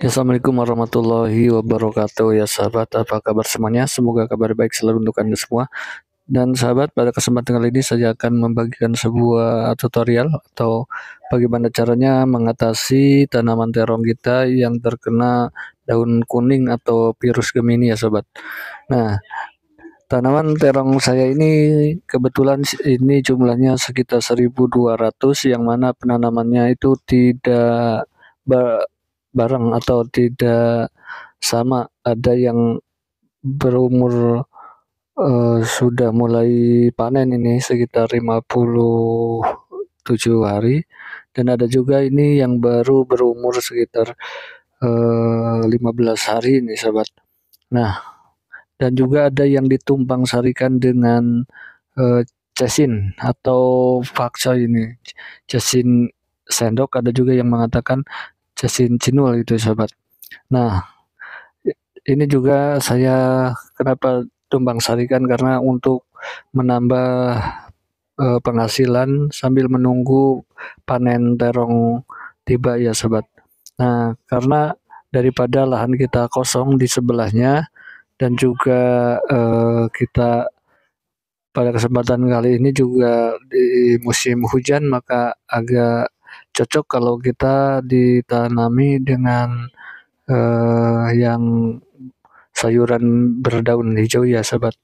Assalamualaikum warahmatullahi wabarakatuh ya sahabat, apa kabar semuanya? Semoga kabar baik selalu untuk Anda semua. Dan sahabat, pada kesempatan kali ini saya akan membagikan sebuah tutorial atau bagaimana caranya mengatasi tanaman terong kita yang terkena daun kuning atau virus Gemini ya sahabat. Nah, tanaman terong saya ini kebetulan ini jumlahnya sekitar 1.200, yang mana penanamannya itu tidak bareng atau tidak sama. Ada yang berumur sudah mulai panen ini sekitar 57 hari, dan ada juga ini yang baru berumur sekitar 15 hari ini sahabat. Nah, dan juga ada yang ditumpang sarikan dengan cesin atau pakcoy ini, cesin sendok, ada juga yang mengatakan cesin cinul itu sahabat. Nah, ini juga saya kenapa tumbang sarikan, karena untuk menambah penghasilan sambil menunggu panen terong tiba ya sobat. Nah, karena daripada lahan kita kosong di sebelahnya, dan juga kita pada kesempatan kali ini juga di musim hujan, maka agak cocok kalau kita ditanami dengan yang sayuran berdaun hijau ya sobat.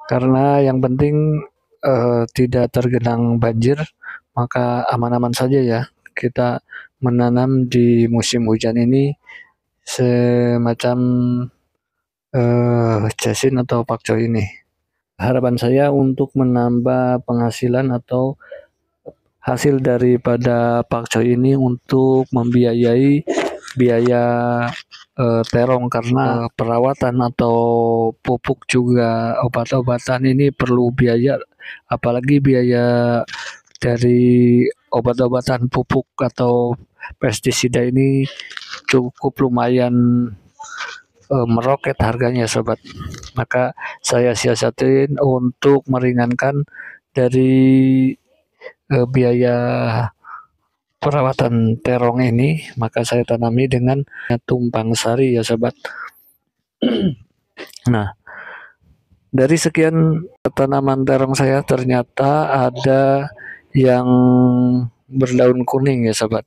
Karena yang penting tidak tergenang banjir, maka aman-aman saja ya kita menanam di musim hujan ini semacam cesin atau pakcoy ini. Harapan saya untuk menambah penghasilan atau hasil daripada pakcoy ini untuk membiayai biaya terong, karena perawatan atau pupuk juga obat-obatan ini perlu biaya, apalagi biaya dari obat-obatan pupuk atau pestisida ini cukup lumayan meroket harganya sobat. Maka saya siasatin untuk meringankan dari biaya perawatan terong ini, maka saya tanami dengan tumpang sari ya sobat. Nah, dari sekian tanaman terong saya ternyata ada yang berdaun kuning ya sobat.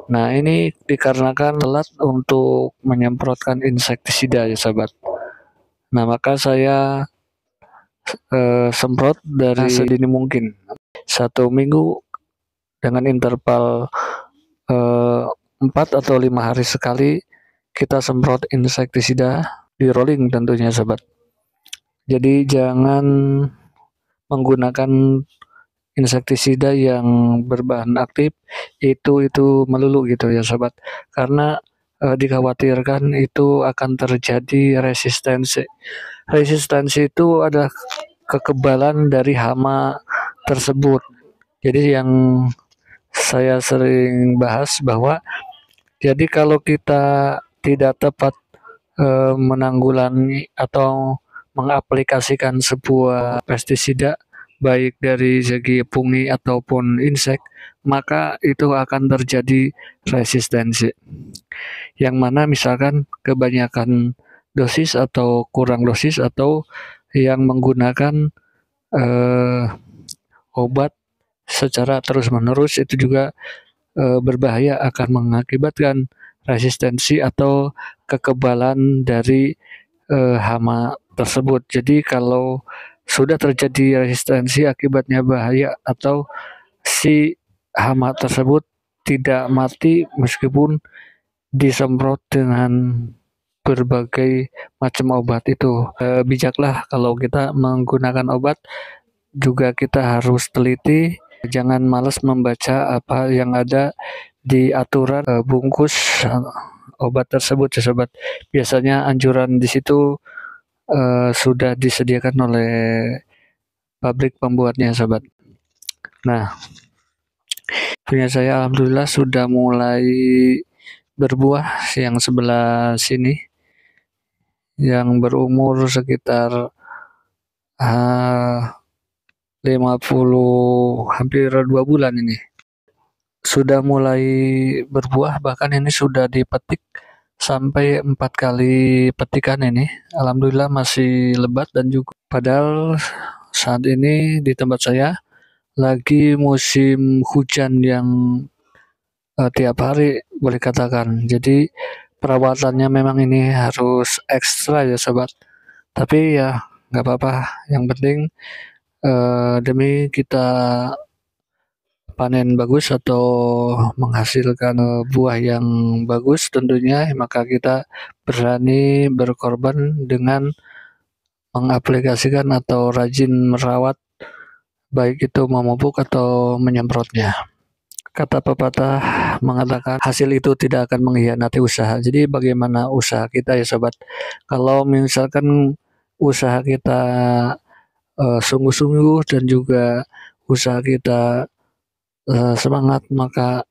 Nah, ini dikarenakan telat untuk menyemprotkan insektisida ya sobat. Nah, maka saya semprot dari sedini mungkin, 1 minggu dengan interval 4 atau 5 hari sekali kita semprot insektisida, di rolling tentunya sobat. Jadi jangan menggunakan insektisida yang berbahan aktif itu melulu gitu ya sobat, karena dikhawatirkan itu akan terjadi resistensi. Resistensi itu adalah kekebalan dari hama tersebut. Jadi yang saya sering bahas bahwa jadi kalau kita tidak tepat menanggulangi atau mengaplikasikan sebuah pestisida, baik dari segi fungi ataupun insek, maka itu akan terjadi resistensi. Yang mana misalkan kebanyakan dosis atau kurang dosis, atau yang menggunakan obat secara terus-menerus, itu juga berbahaya, akan mengakibatkan resistensi atau kekebalan dari hama tersebut. Jadi kalau sudah terjadi resistensi, akibatnya bahaya, atau si hama tersebut tidak mati meskipun disemprot dengan berbagai macam obat itu. Bijaklah kalau kita menggunakan obat, juga kita harus teliti, jangan malas membaca apa yang ada di aturan bungkus obat tersebut ya sobat. Biasanya anjuran di situ sudah disediakan oleh pabrik pembuatnya sobat. Nah, punya saya alhamdulillah sudah mulai berbuah, yang sebelah sini yang berumur sekitar 50, hampir 2 bulan ini. sudah mulai berbuah, bahkan ini sudah dipetik sampai 4 kali petikan ini. Alhamdulillah masih lebat dan juga padahal saat ini di tempat saya lagi musim hujan yang tiap hari boleh katakan. Jadi perawatannya memang ini harus ekstra ya sobat. Tapi ya nggak apa-apa. Yang penting demi kita panen bagus atau menghasilkan buah yang bagus tentunya, maka kita berani berkorban dengan mengaplikasikan atau rajin merawat baik itu memupuk atau menyemprotnya. Kata pepatah mengatakan hasil itu tidak akan mengkhianati usaha. Jadi bagaimana usaha kita ya sobat? Kalau misalkan usaha kita sungguh-sungguh dan juga usaha kita semangat, maka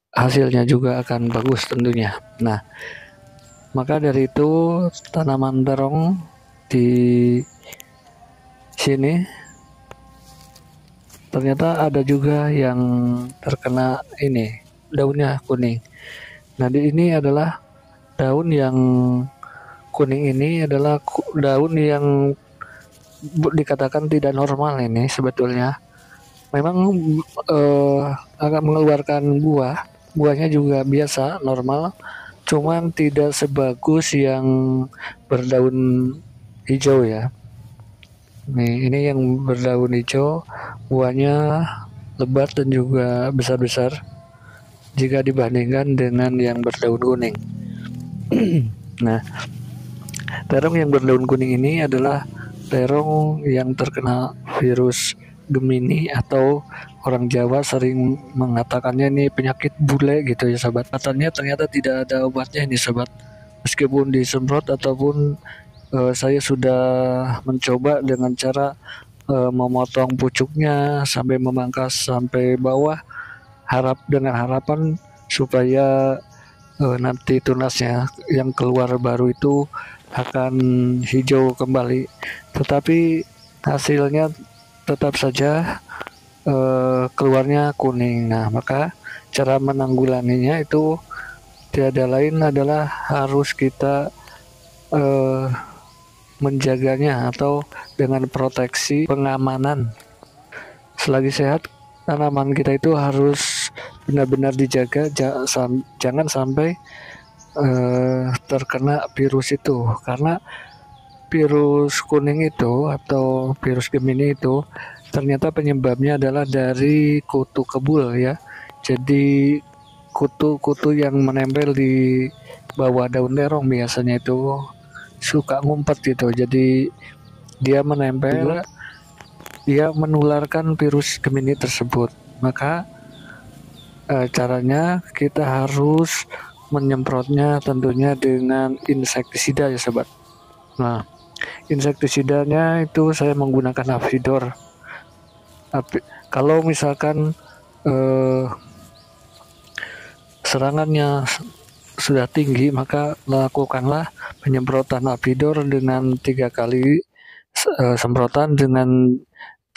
hasilnya juga akan bagus tentunya. Nah, maka dari itu tanaman terong di sini ternyata ada juga yang terkena ini daunnya kuning. Nah, ini adalah daun yang kuning ini adalah daun yang dikatakan tidak normal ini sebetulnya. Memang akan mengeluarkan buahnya juga biasa normal, cuman tidak sebagus yang berdaun hijau ya. Nih, ini yang berdaun hijau, buahnya lebat dan juga besar-besar jika dibandingkan dengan yang berdaun kuning. Nah, terong yang berdaun kuning ini adalah terong yang terkena virus Gemini atau orang Jawa sering mengatakannya ini penyakit bule gitu ya sobat. Katanya ternyata tidak ada obatnya ini sobat. Meskipun disemprot ataupun saya sudah mencoba dengan cara memotong pucuknya sampai memangkas sampai bawah, dengan harapan supaya nanti tunasnya yang keluar baru itu akan hijau kembali. Tetapi hasilnya tetap saja keluarnya kuning. Nah, maka cara menanggulanginya itu tiada lain adalah harus kita menjaganya atau dengan proteksi pengamanan. Selagi sehat, tanaman kita itu harus benar-benar dijaga, jangan sampai terkena virus itu, karena virus kuning itu atau virus Gemini itu ternyata penyebabnya adalah dari kutu kebul ya. Jadi kutu-kutu yang menempel di bawah daun terong biasanya itu suka ngumpet gitu. Jadi dia menempel, dia menularkan virus Gemini tersebut. Maka caranya kita harus menyemprotnya tentunya dengan insektisida ya sobat. Nah, insektisidanya itu saya menggunakan Avidor. Kalau misalkan serangannya sudah tinggi, maka lakukanlah penyemprotan Avidor dengan 3 kali semprotan dengan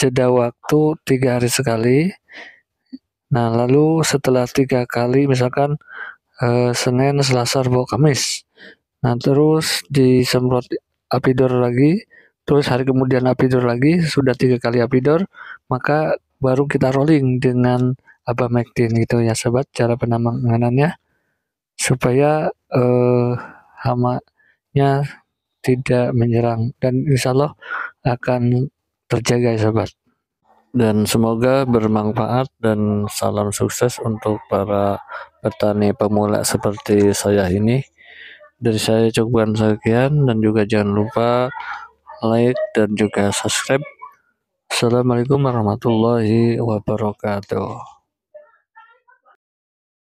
jeda waktu 3 hari sekali. Nah, lalu setelah 3 kali, misalkan Senin, Selasa, Rabu, Kamis. Nah, terus disemprot Avidor lagi, terus hari kemudian Avidor lagi, sudah 3 kali Avidor, maka baru kita rolling dengan Abamectin gitu ya sobat, cara penanganannya supaya hamanya tidak menyerang dan insya Allah akan terjaga ya sobat. Dan semoga bermanfaat dan salam sukses untuk para petani pemula seperti saya ini. Dari saya cukupkan sekian dan juga jangan lupa like dan juga subscribe. Assalamualaikum warahmatullahi wabarakatuh.